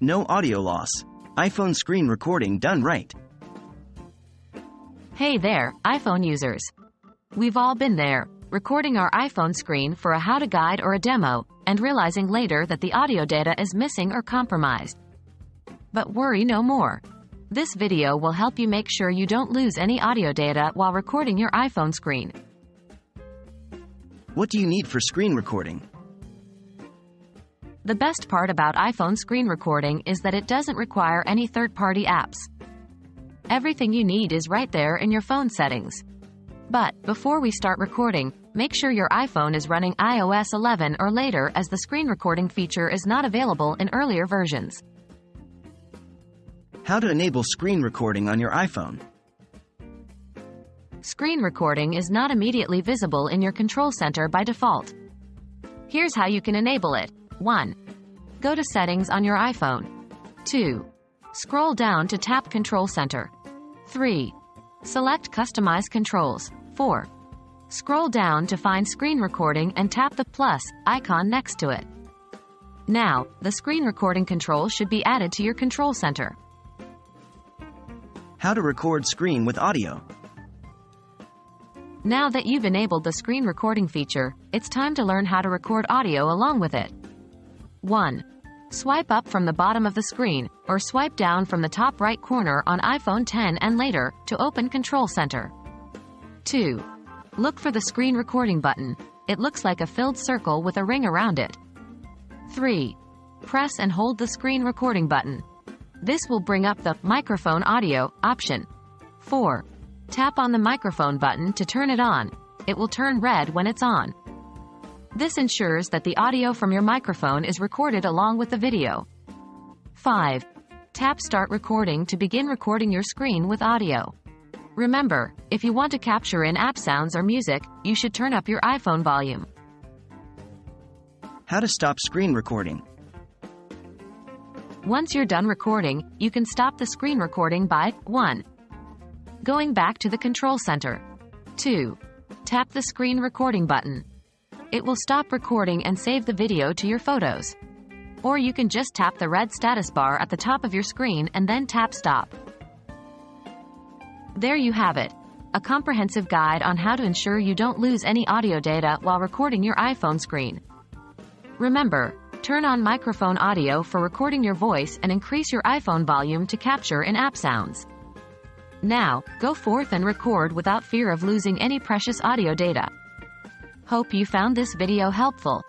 No audio loss. iPhone screen recording done right. Hey there, iPhone users. We've all been there, recording our iPhone screen for a how-to guide or a demo, and realizing later that the audio data is missing or compromised. But worry no more. This video will help you make sure you don't lose any audio data while recording your iPhone screen. What do you need for screen recording? The best part about iPhone screen recording is that it doesn't require any third-party apps. Everything you need is right there in your phone settings. But before we start recording, make sure your iPhone is running iOS 11 or later, as the screen recording feature is not available in earlier versions. How to enable screen recording on your iPhone. Screen recording is not immediately visible in your control center by default. Here's how you can enable it. 1. Go to Settings on your iPhone. 2. Scroll down to tap Control Center. 3. Select Customize Controls. 4. Scroll down to find Screen Recording and tap the plus icon next to it. Now, the screen recording control should be added to your control center. How to record screen with audio. Now that you've enabled the screen recording feature, it's time to learn how to record audio along with it. 1. Swipe up from the bottom of the screen, or swipe down from the top right corner on iPhone 10 and later, to open Control Center. 2. Look for the screen recording button. It looks like a filled circle with a ring around it. 3. Press and hold the screen recording button. This will bring up the microphone audio option. 4. Tap on the microphone button to turn it on. It will turn red when it's on. This ensures that the audio from your microphone is recorded along with the video. 5. Tap Start Recording to begin recording your screen with audio. Remember, if you want to capture in-app sounds or music, you should turn up your iPhone volume. How to stop screen recording. Once you're done recording, you can stop the screen recording by 1. Going back to the control center. 2. Tap the screen recording button. It will stop recording and save the video to your photos. Or you can just tap the red status bar at the top of your screen and then tap Stop. There you have it. A comprehensive guide on how to ensure you don't lose any audio data while recording your iPhone screen. Remember, turn on microphone audio for recording your voice and increase your iPhone volume to capture in-app sounds. Now, go forth and record without fear of losing any precious audio data. Hope you found this video helpful.